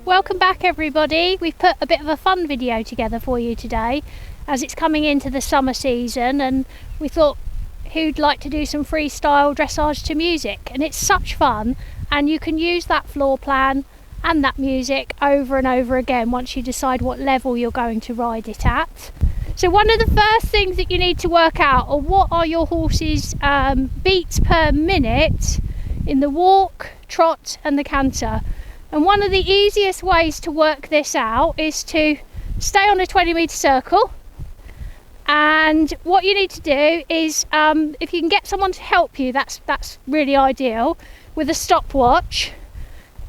Welcome back everybody. We've put a bit of a fun video together for you today as it's coming into the summer season, and we thought who'd like to do some freestyle dressage to music, and it's such fun, and you can use that floor plan and that music over and over again once you decide what level you're going to ride it at. So one of the first things that you need to work out are what are your horse's beats per minute in the walk, trot and the canter. And one of the easiest ways to work this out is to stay on a 20-metre circle, and what you need to do is if you can get someone to help you, that's really ideal, with a stopwatch.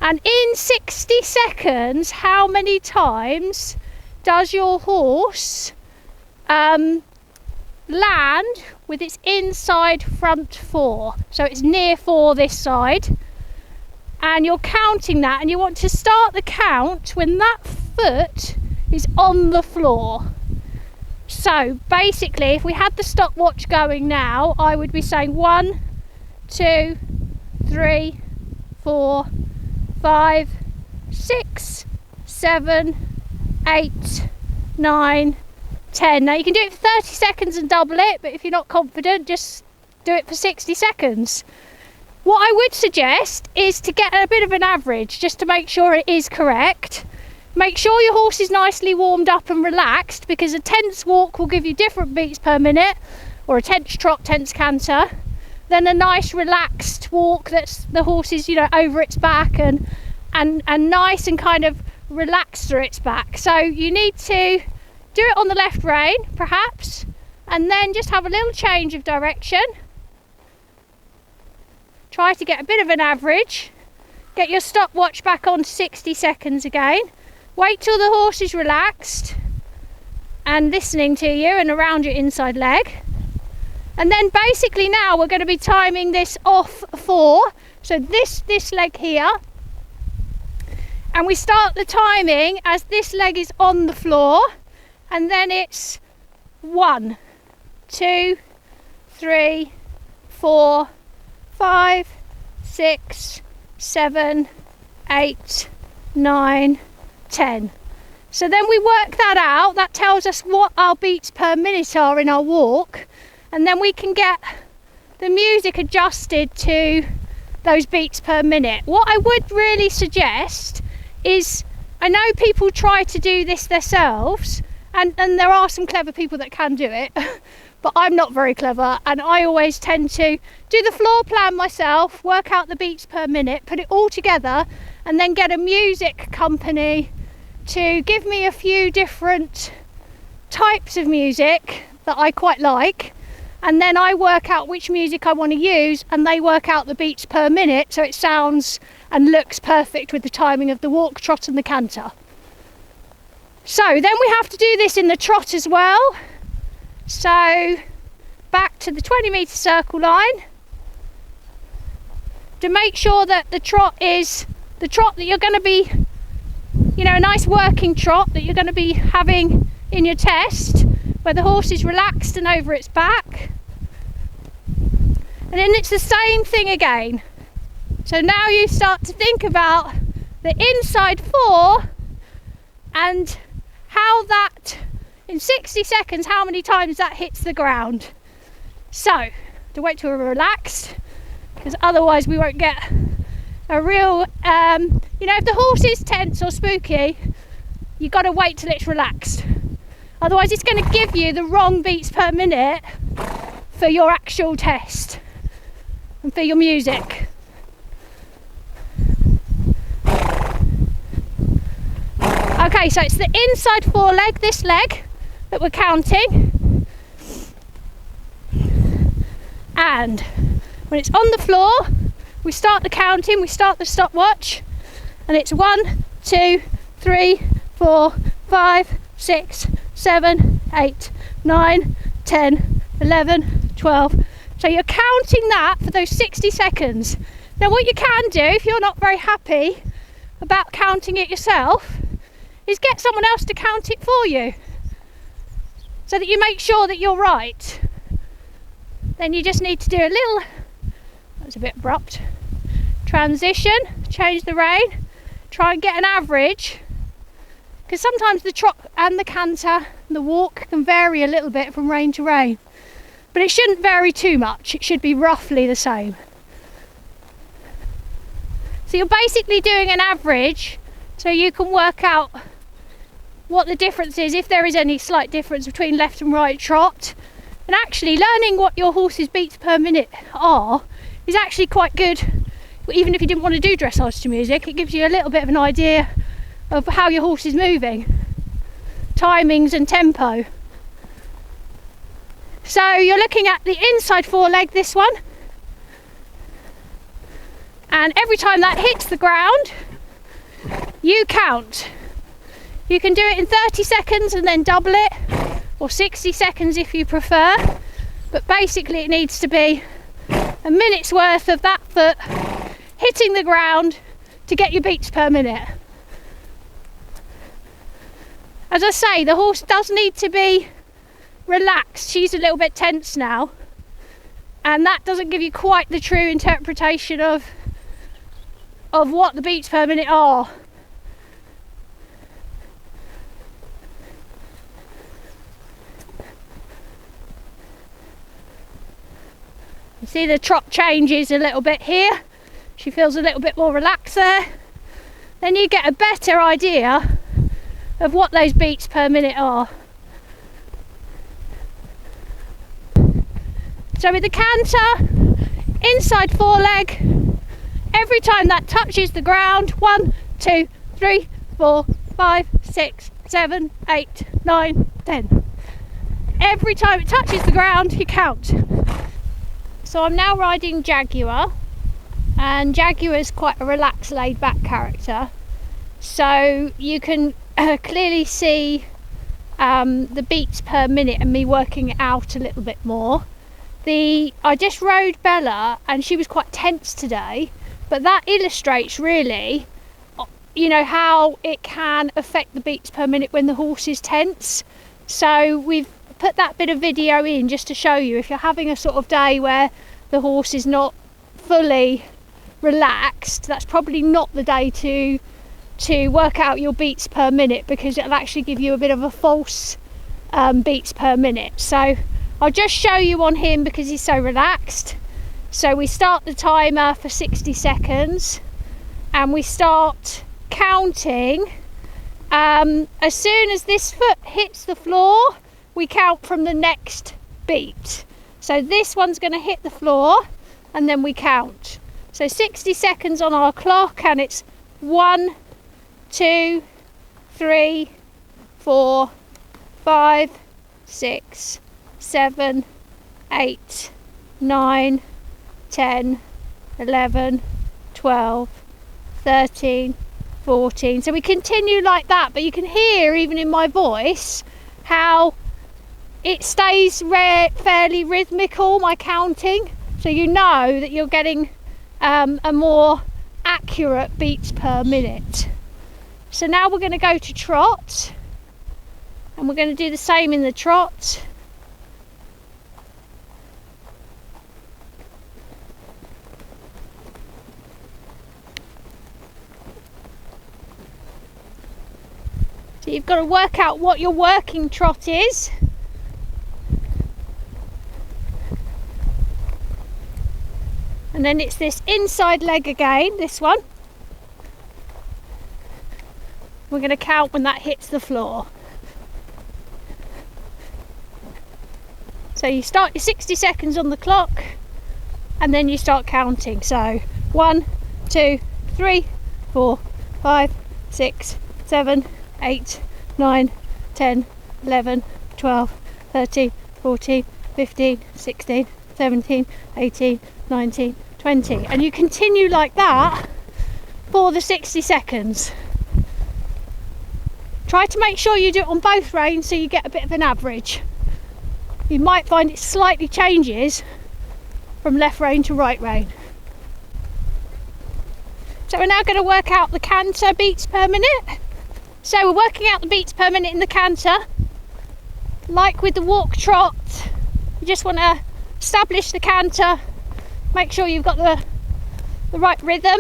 And in 60 seconds, how many times does your horse land with its inside front fore? So it's near fore this side, and you're counting that, and you want to start the count when that foot is on the floor. So basically, if we had the stopwatch going now, I would be saying 1, 2, 3, 4, 5, 6, 7, 8, 9, 10. Now you can do it for 30 seconds and double it, but if you're not confident, just do it for 60 seconds. What I would suggest is to get a bit of an average just to make sure it is correct. Make sure your horse is nicely warmed up and relaxed, because a tense walk will give you different beats per minute, or a tense trot, tense canter, than a nice relaxed walk that's the horse is, you know, over its back and nice and kind of relaxed through its back. So you need to do it on the left rein perhaps, and then just have a little change of direction. Try to get a bit of an average. Get your stopwatch back on to 60 seconds again. Wait till the horse is relaxed and listening to you and around your inside leg. And then basically now we're going to be timing this off 4. So this leg here. And we start the timing as this leg is on the floor. And then it's 1, 2, 3, 4, 5, 6, 7, 8, 9, 10. So then we work that out. That tells us what our beats per minute are in our walk, and then we can get the music adjusted to those beats per minute. What I would really suggest is, I know people try to do this themselves, and there are some clever people that can do it, but I'm not very clever, and I always tend to do the floor plan myself, work out the beats per minute, put it all together, and then get a music company to give me a few different types of music that I quite like, and then I work out which music I want to use, and they work out the beats per minute so it sounds and looks perfect with the timing of the walk, trot and the canter. So then we have to do this in the trot as well. So back to the 20-metre circle line, to make sure that the trot is the trot that you're going to be, you know, a nice working trot that you're going to be having in your test, where the horse is relaxed and over its back. And then it's the same thing again. So now you start to think about the inside fore and how that, in 60 seconds, how many times that hits the ground. So, to wait till we're relaxed, because otherwise we won't get a real, you know, if the horse is tense or spooky, you've got to wait till it's relaxed. Otherwise it's going to give you the wrong beats per minute for your actual test and for your music. Okay, so it's the inside foreleg, this leg, that we're counting. And when it's on the floor, we start the counting, we start the stopwatch, and it's 1, 2, 3, 4, 5, 6, 7, 8, 9, 10, 11, 12. So you're counting that for those 60 seconds. Now what you can do, if you're not very happy about counting it yourself, is get someone else to count it for you, so that you make sure that you're right. Then you just need to do a That's a bit abrupt. Transition, change the rein, try and get an average, because sometimes the trot and the canter and the walk can vary a little bit from rein to rein, but it shouldn't vary too much. It should be roughly the same. So you're basically doing an average so you can work out what the difference is, if there is any slight difference between left and right trot. And actually learning what your horse's beats per minute are is actually quite good. Even if you didn't want to do dressage to music, it gives you a little bit of an idea of how your horse is moving, timings and tempo. So you're looking at the inside foreleg, this one, and every time that hits the ground you count. You can do it in 30 seconds and then double it, or 60 seconds if you prefer, but basically it needs to be a minute's worth of that foot hitting the ground to get your beats per minute. As I say, the horse does need to be relaxed. She's a little bit tense now, and that doesn't give you quite the true interpretation of what the beats per minute are. You see the trot changes a little bit here. She feels a little bit more relaxed there. Then you get a better idea of what those beats per minute are. So with the canter, inside foreleg, every time that touches the ground, 1, 2, 3, 4, 5, 6, 7, 8, 9, 10. Every time it touches the ground, you count. So I'm now riding Jaguar, and Jaguar is quite a relaxed, laid back character, so you can clearly see the beats per minute and me working it out a little bit more. I just rode Bella and she was quite tense today, but that illustrates really, you know, how it can affect the beats per minute when the horse is tense. So we've put that bit of video in just to show you, if you're having a sort of day where the horse is not fully relaxed, that's probably not the day to work out your beats per minute, because it'll actually give you a bit of a false beats per minute. So I'll just show you on him because he's so relaxed. So we start the timer for 60 seconds and we start counting. As soon as this foot hits the floor, we count from the next beat. So this one's going to hit the floor and then we count. So 60 seconds on our clock, and it's 1, 2, 3, 4, 5, 6, 7, 8, 9, 10, 11, 12, 13, 14. So we continue like that, but you can hear even in my voice how it stays fairly rhythmical, my counting, so you know that you're getting a more accurate beats per minute. So now we're going to go to trot, and we're going to do the same in the trot. So you've got to work out what your working trot is. And then it's this inside leg again, this one. We're going to count when that hits the floor. So you start your 60 seconds on the clock and then you start counting. So 1, 2, 3, 4, 5, 6, 7, 8, 9, 10, 11, 12, 13, 14, 15, 16, 17, 18, 19, 20. And you continue like that for the 60 seconds. Try to make sure you do it on both reins so you get a bit of an average. You might find it slightly changes from left rein to right rein. So we're now going to work out the canter beats per minute. So we're working out the beats per minute in the canter. Like with the walk trot, you just want to establish the canter make sure you've got the right rhythm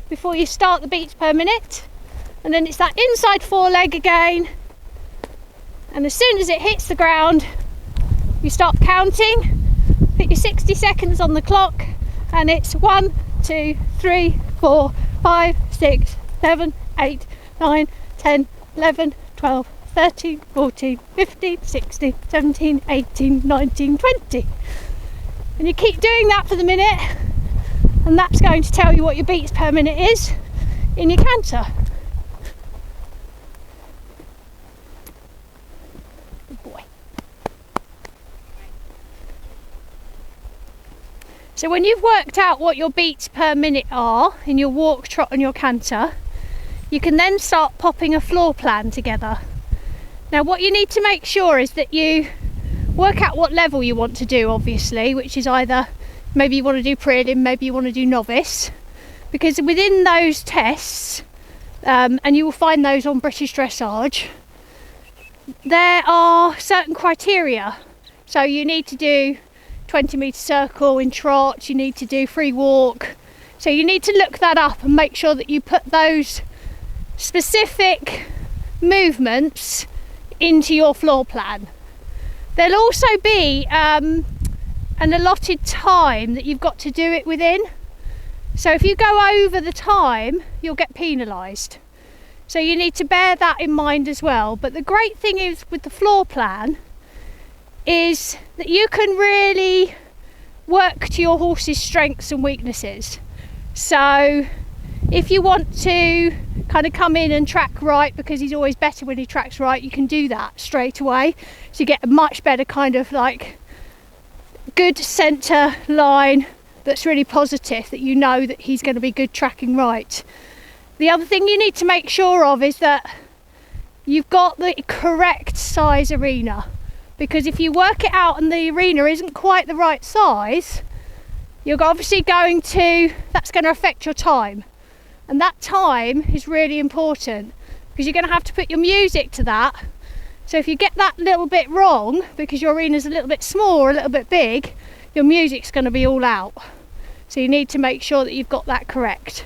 before you start the beats per minute. And then it's that inside foreleg again, and as soon as it hits the ground you start counting. Put your 60 seconds on the clock, and it's 1, 2, 3, 4, 5, 6, 7, 8, 9, 10, 11, 12, 13, 14, 15, 16, 17, 18, 19, 20. And you keep doing that for the minute, and that's going to tell you what your beats per minute is in your canter. Good boy. So when you've worked out what your beats per minute are in your walk, trot and your canter, you can then start popping a floor plan together. Now what you need to make sure is that you work out what level you want to do, obviously, which is either maybe you want to do prelim, maybe you want to do novice, because within those tests, and you will find those on British Dressage, there are certain criteria. So you need to do 20-metre circle in trot, you need to do free walk, so you need to look that up and make sure that you put those specific movements into your floor plan. There'll also be an allotted time that you've got to do it within, so if you go over the time you'll get penalised, so you need to bear that in mind as well. But the great thing is with the floor plan is that you can really work to your horse's strengths and weaknesses. So if you want to kind of come in and track right because he's always better when he tracks right, you can do that straight away, so you get a much better kind of like good centre line that's really positive, that you know that he's going to be good tracking right. The other thing you need to make sure of is that you've got the correct size arena, because if you work it out and the arena isn't quite the right size, you're obviously that's going to affect your time, and that time is really important because you're going to have to put your music to that. So if you get that little bit wrong because your arena's a little bit small or a little bit big, your music's going to be all out. So you need to make sure that you've got that correct.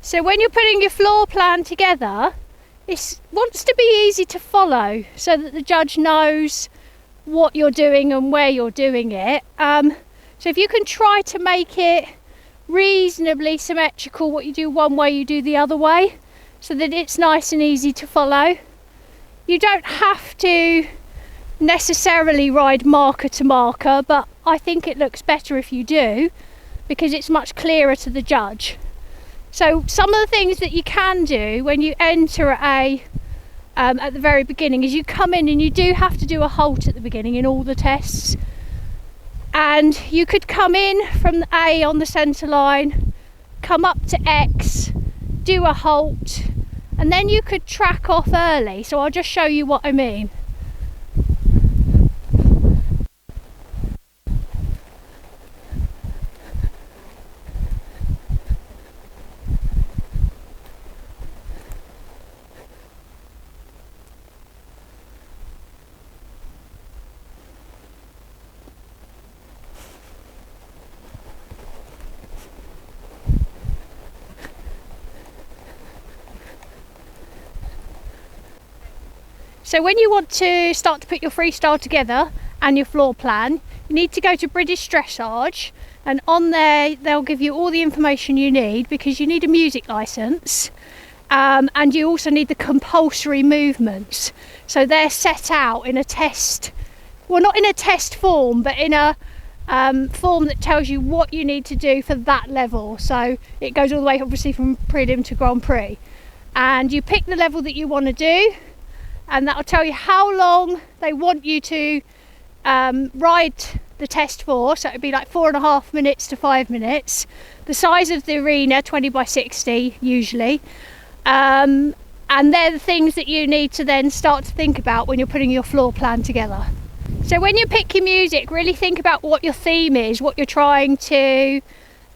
So when you're putting your floor plan together, it wants to be easy to follow so that the judge knows what you're doing and where you're doing it. So if you can try to make it reasonably symmetrical, what you do one way you do the other way, so that it's nice and easy to follow. You don't have to necessarily ride marker to marker, but I think it looks better if you do, because it's much clearer to the judge. So some of the things that you can do when you enter at the very beginning is you come in and you do have to do a halt at the beginning in all the tests. And you could come in from the A on the centre line, come up to X, do a halt, and then you could track off early. So I'll just show you what I mean. So when you want to start to put your freestyle together and your floor plan, you need to go to British Dressage, and on there they'll give you all the information you need, because you need a music licence, and you also need the compulsory movements. So they're set out in a test, well, not in a test form, but in a form that tells you what you need to do for that level. So it goes all the way obviously from prelim to Grand Prix, and you pick the level that you want to do, and that'll tell you how long they want you to ride the test for. So it'd be like 4.5 minutes to 5 minutes. The size of the arena, 20 by 60 usually, and they're the things that you need to then start to think about when you're putting your floor plan together. So when you pick your music, really think about what your theme is, what you're trying to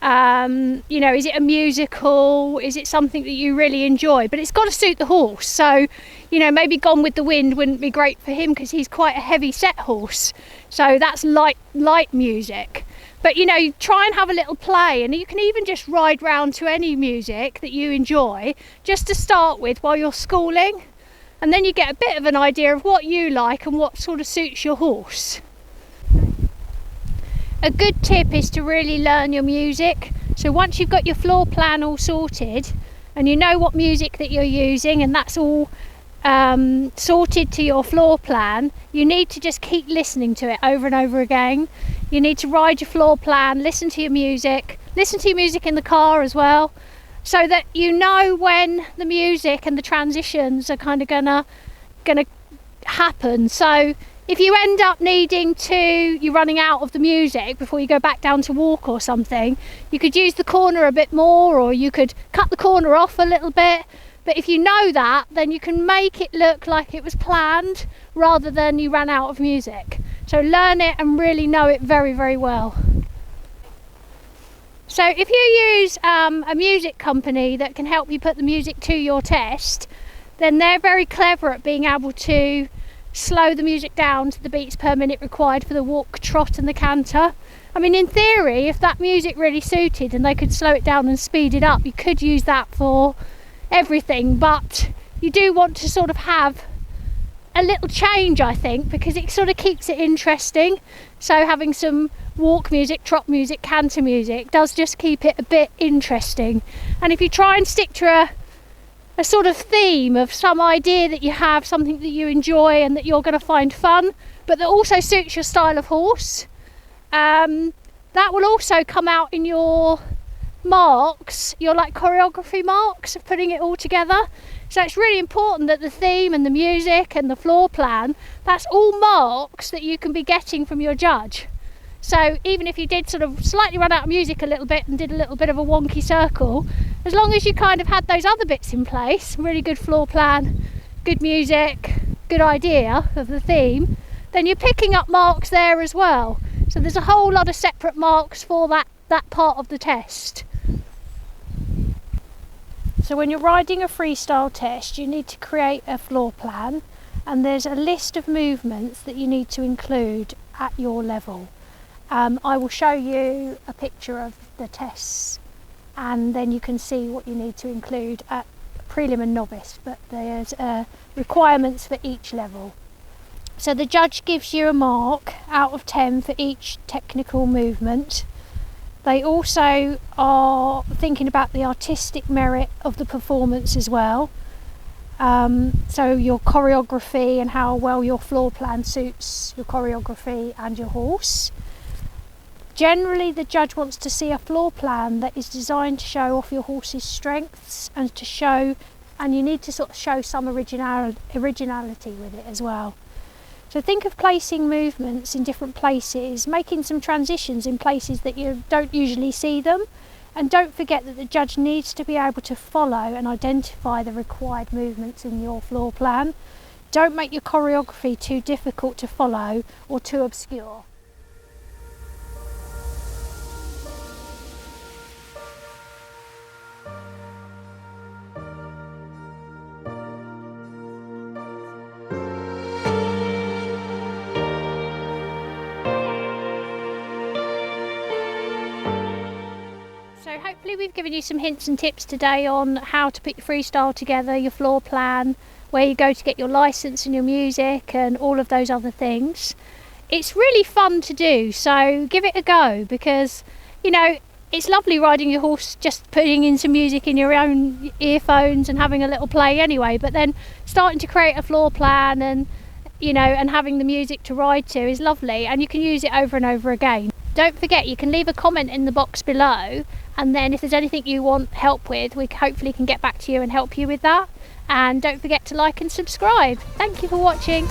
You know, is it a musical, is it something that you really enjoy? But it's got to suit the horse. So, you know, maybe Gone with the Wind wouldn't be great for him because he's quite a heavy set horse, so that's light music. But you know, try and have a little play, and you can even just ride round to any music that you enjoy just to start with while you're schooling, and then you get a bit of an idea of what you like and what sort of suits your horse. A good tip is to really learn your music. So once you've got your floor plan all sorted and you know what music that you're using, and that's all sorted to your floor plan, you need to just keep listening to it over and over again. You need to ride your floor plan, listen to your music in the car as well, so that you know when the music and the transitions are kind of gonna happen. So if you end up you're running out of the music before you go back down to walk or something, you could use the corner a bit more, or you could cut the corner off a little bit. But if you know that, then you can make it look like it was planned rather than you ran out of music. So learn it and really know it very, very well. So if you use a music company that can help you put the music to your test, then they're very clever at being able to slow the music down to the beats per minute required for the walk, trot and the canter. I mean, in theory, if that music really suited and they could slow it down and speed it up, you could use that for everything. But you do want to sort of have a little change, I think, because it sort of keeps it interesting. So having some walk music, trot music, canter music does just keep it a bit interesting. And if you try and stick to a sort of theme of some idea that you have, something that you enjoy and that you're going to find fun, but that also suits your style of horse, that will also come out in your marks, your like choreography marks of putting it all together. So it's really important that the theme and the music and the floor plan, that's all marks that you can be getting from your judge. So even if you did sort of slightly run out of music a little bit and did a little bit of a wonky circle, as long as you kind of had those other bits in place, really good floor plan, good music, good idea of the theme, then you're picking up marks there as well. So there's a whole lot of separate marks for that part of the test. So when you're riding a freestyle test, you need to create a floor plan, and there's a list of movements that you need to include at your level. I will show you a picture of the tests, and then you can see what you need to include at prelim and novice, but there's requirements for each level. So the judge gives you a mark out of 10 for each technical movement. They also are thinking about the artistic merit of the performance as well. So your choreography and how well your floor plan suits your choreography and your horse. Generally, the judge wants to see a floor plan that is designed to show off your horse's strengths and you need to sort of show some originality with it as well. So think of placing movements in different places, making some transitions in places that you don't usually see them, and don't forget that the judge needs to be able to follow and identify the required movements in your floor plan. Don't make your choreography too difficult to follow or too obscure. So hopefully we've given you some hints and tips today on how to put your freestyle together, your floor plan, where you go to get your license and your music and all of those other things. It's really fun to do, so give it a go, because you know it's lovely riding your horse, just putting in some music in your own earphones and having a little play anyway, but then starting to create a floor plan and and having the music to ride to is lovely, and you can use it over and over again. Don't forget, you can leave a comment in the box below, and then if there's anything you want help with, we hopefully can get back to you and help you with that. And don't forget to like and subscribe. Thank you for watching.